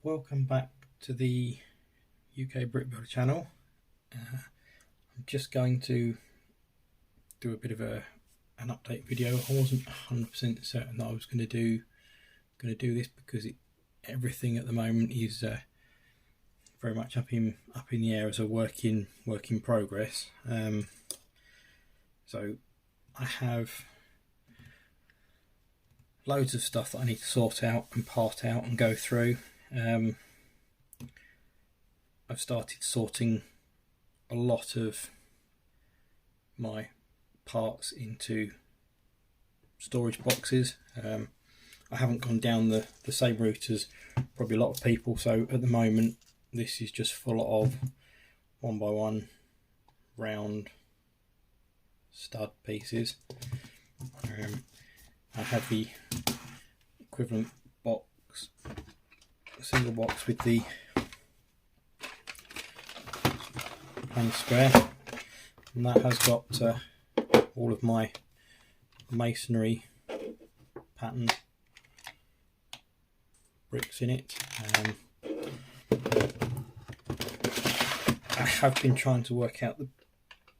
Welcome back to the UK Brick Builder channel. I'm just going to do a bit of an update video. I wasn't 100% certain that I was going to do this because everything at the moment is very much up in the air as a work in progress. So I have loads of stuff that I need to sort out and part out and go through. I've started sorting a lot of my parts into storage boxes. I haven't gone down the same route as probably a lot of people, so at the moment this is just full of 1x1 round stud pieces. I have the equivalent box, a single box with the plain square, and that has got all of my masonry pattern bricks in it. I have been trying to work out the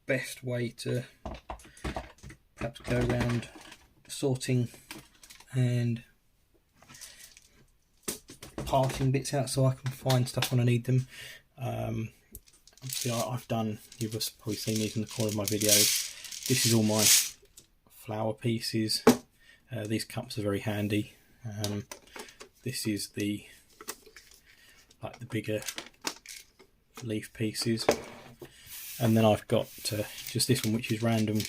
best way to perhaps go around sorting and parting bits out so I can find stuff when I need them. Obviously I've done, you've probably seen these in the corner of my videos. This is all my flower pieces. These cups are very handy. This is the bigger leaf pieces, and then I've got just this one, which is random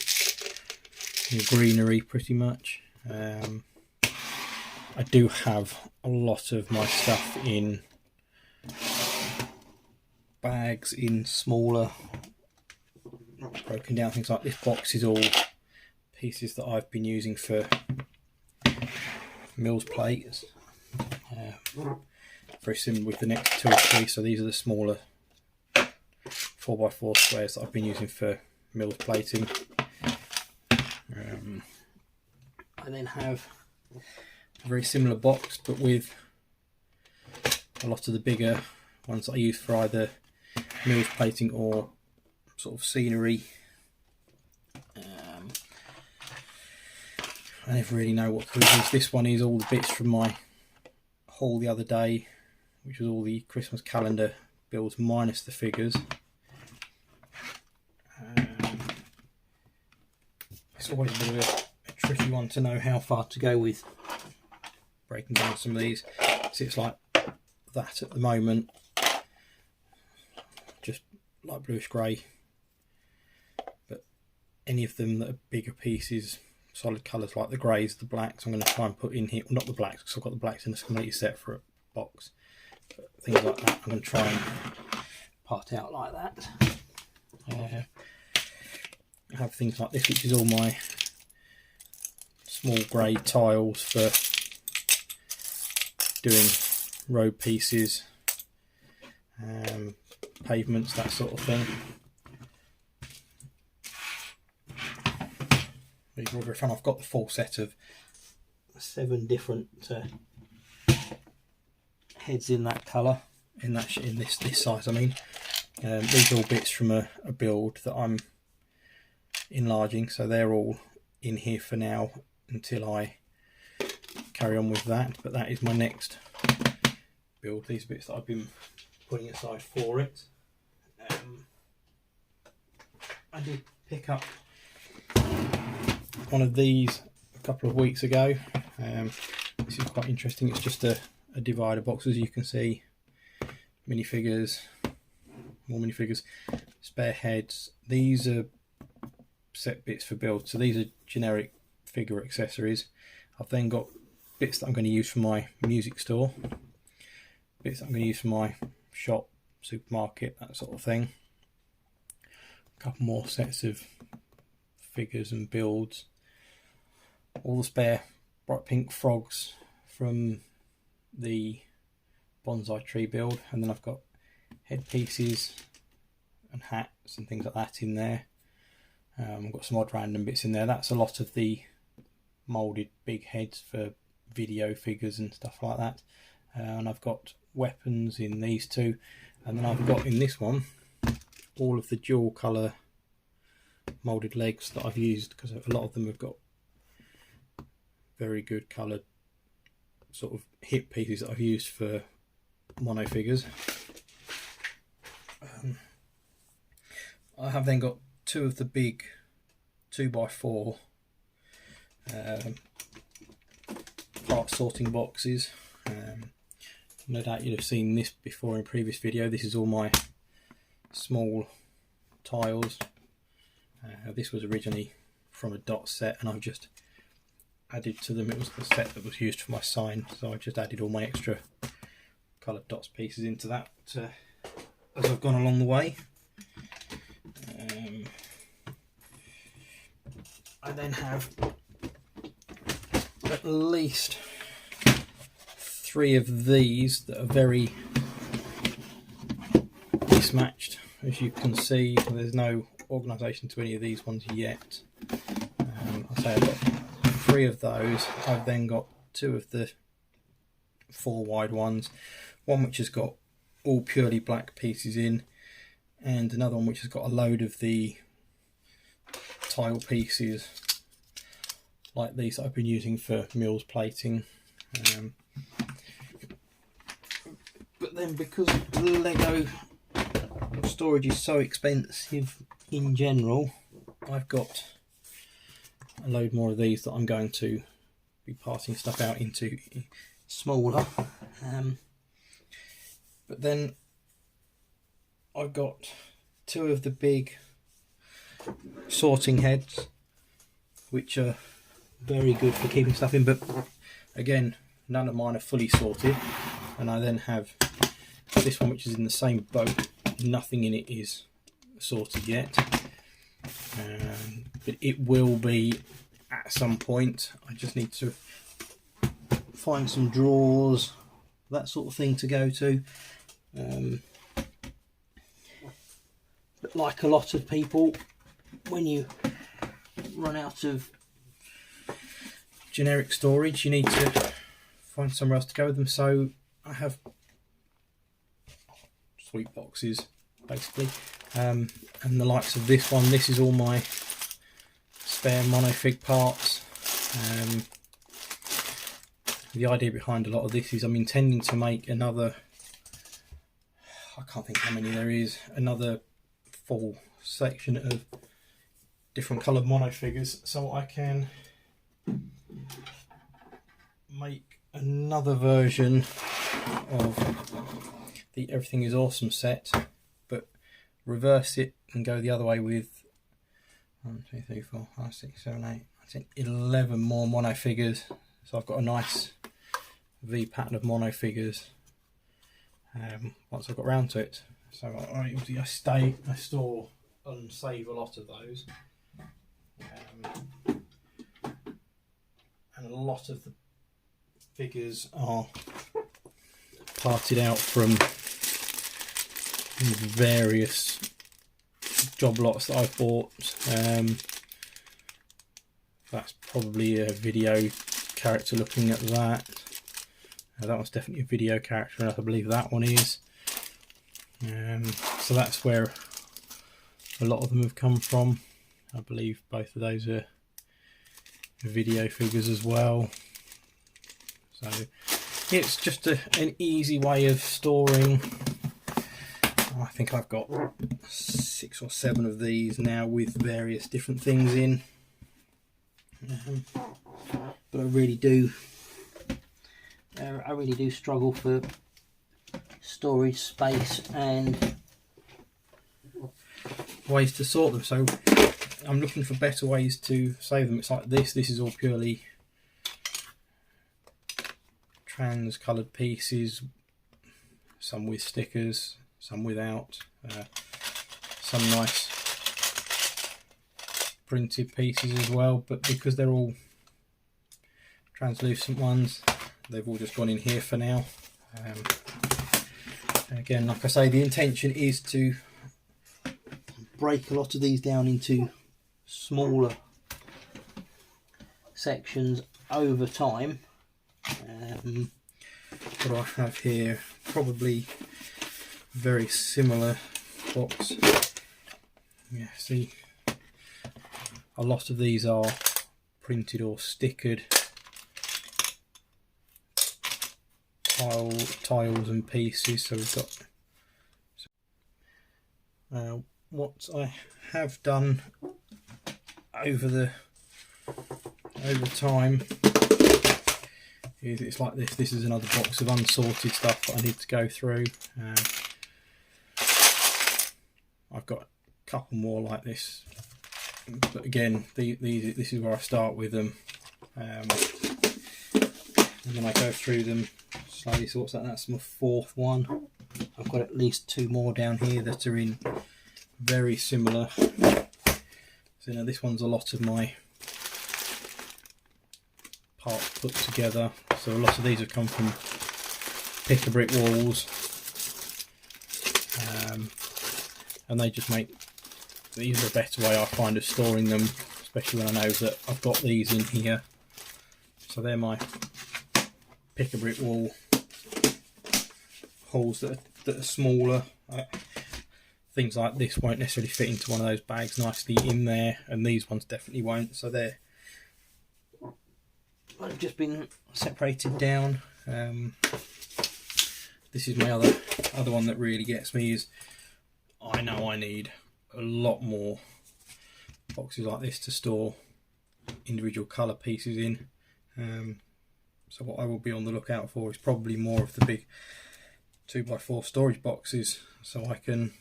greenery pretty much. I do have a lot of my stuff in bags, in smaller broken down things. Like this box is all pieces that I've been using for Mills plates. Very similar with the next two or three. So these are the smaller 4x4 squares that I've been using for Mills plating. I then have a very similar box, but with a lot of the bigger ones that I use for either Mills plating or sort of scenery. I never really know what to use. This one is all the bits from my haul the other day, which was all the Christmas calendar builds minus the figures. It's always a bit of a tricky one to know how far to go with breaking down some of these. So it's like that at the moment, just like bluish grey, but any of them that are bigger pieces, solid colours like the greys, the blacks, I'm going to try and put in here. Well, not the blacks, because I've got the blacks in a completely separate box, but things like that I'm going to try and part out like that. I have things like this, which is all my small grey tiles for doing road pieces, pavements, that sort of thing. These are all very fun. I've got the full set of 7 different heads in that colour, in this size. I mean, these are all bits from a build that I'm enlarging, so they're all in here for now until I carry on with that. But that is my next build. These bits that I've been putting aside for it. I did pick up one of these a couple of weeks ago. This is quite interesting. It's just a divider box, as you can see. Minifigures, more minifigures, spare heads. These are set bits for build, so these are generic figure accessories. I've then got bits that I'm going to use for my music store, bits that I'm going to use for my shop, supermarket, that sort of thing. A couple more sets of figures and builds. All the spare bright pink frogs from the bonsai tree build, and then I've got headpieces and hats and things like that in there. I've got some odd random bits in there. That's a lot of the moulded big heads for video figures and stuff like that. and I've got weapons in these two, and then I've got in this one all of the dual colour moulded legs that I've used, because a lot of them have got very good coloured sort of hip pieces that I've used for mono figures. I have then got two of the big 2x4 part sorting boxes. No doubt you'd have seen this before in a previous video. This is all my small tiles. This was originally from a dot set, and I've just added to them. It was the set that was used for my sign, so I just added all my extra coloured dots pieces into that as I've gone along the way. I then have at least 3 of these that are very mismatched. As you can see, there's no organisation to any of these ones yet. I say I've got 3 of those. I've then got 2 of the 4 wide ones, one which has got all purely black pieces in, and another one which has got a load of the tile pieces like these that I've been using for Mills plating. But then, because Lego storage is so expensive in general, I've got a load more of these that I'm going to be passing stuff out into smaller. But then I've got 2 of the big sorting heads, which are very good for keeping stuff in, but again, none of mine are fully sorted. And I then have this one, which is in the same boat. Nothing in it is sorted yet, but it will be at some point. I just need to find some drawers, that sort of thing to go to. But like a lot of people, when you run out of generic storage, you need to find somewhere else to go with them. So I have sweet boxes basically, and the likes of this one. This is all my spare monofig parts. The idea behind a lot of this is I'm intending to make another, I can't think how many there is, another full section of different coloured monofigures, so I can make another version of the Everything Is Awesome set, but reverse it and go the other way with 1, 2, 3, 4, 5, 6, 7, 8, I think 11 more monofigures. So I've got a nice V pattern of monofigures once I've got round to it. So I store and save a lot of those, and a lot of the figures are parted out from various job lots that I've bought. That's probably a video character looking at that. That one's definitely a video character, and I believe that one is. So that's where a lot of them have come from. I believe both of those are video figures as well. So it's just an easy way of storing. I think I've got 6 or 7 of these now with various different things in. But I really do struggle for storage space and ways to sort them, so I'm looking for better ways to save them. It's like this is all purely trans coloured pieces, some with stickers, some without, some nice printed pieces as well, but because they're all translucent ones, they've all just gone in here for now. Again, like I say, the intention is to break a lot of these down into smaller sections over time. what I have here, probably very similar box. Yeah, see, a lot of these are printed or stickered tiles and pieces. So we've got what I have done over time is it's like this. This is another box of unsorted stuff that I need to go through. I've got a couple more like this, but again, this is where I start with them, and then I go through them slowly. Sorts out. That's my fourth one. I've got at least two more down here that are in very similar. So now this one's a lot of my parts put together. So a lot of these have come from Pick-a-Brick walls, and they just make these are a better way I find of storing them, especially when I know that I've got these in here. So they're my Pick-a-Brick wall holes that are smaller. Things like this won't necessarily fit into one of those bags nicely in there, and these ones definitely won't. So they've just been separated down. This is my other one that really gets me. Is I know I need a lot more boxes like this to store individual colour pieces in. So what I will be on the lookout for is probably more of the big 2x4 storage boxes, so I can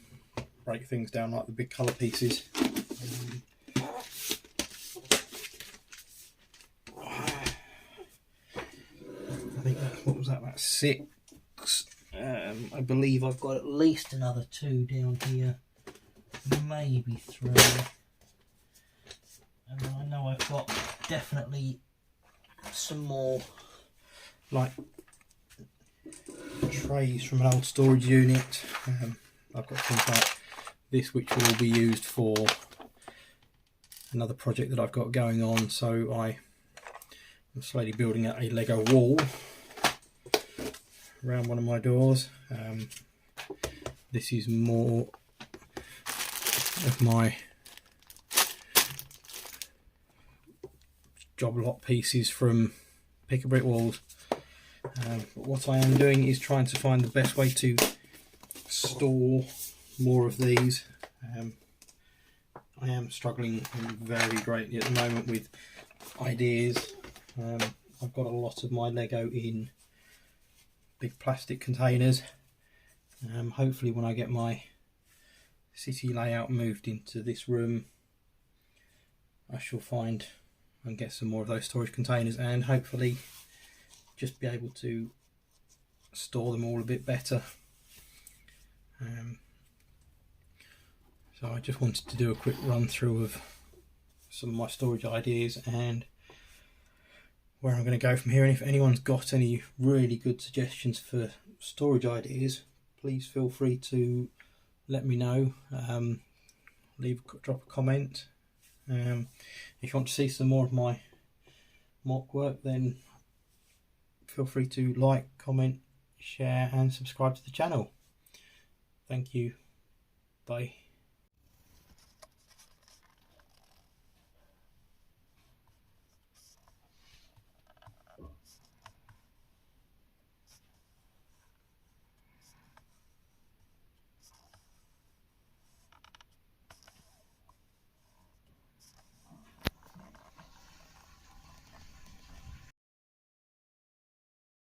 break things down like the big colour pieces. I think what was that, about 6. I believe I've got at least another 2 down here, maybe 3. And I know I've got definitely some more like trays from an old storage unit. I've got things like this which will be used for another project that I've got going on. So I'm slowly building out a Lego wall around one of my doors. This is more of my job lot pieces from Pick-a-Brick walls. But what I am doing is trying to find the best way to store more of these. I am struggling very greatly at the moment with ideas. I've got a lot of my Lego in big plastic containers. Hopefully when I get my city layout moved into this room, I shall find and get some more of those storage containers, and hopefully just be able to store them all a bit better. So I just wanted to do a quick run through of some of my storage ideas and where I'm going to go from here. And if anyone's got any really good suggestions for storage ideas, please feel free to let me know. Drop a comment. If you want to see some more of my mock work, then feel free to like, comment, share and subscribe to the channel. Thank you. Bye.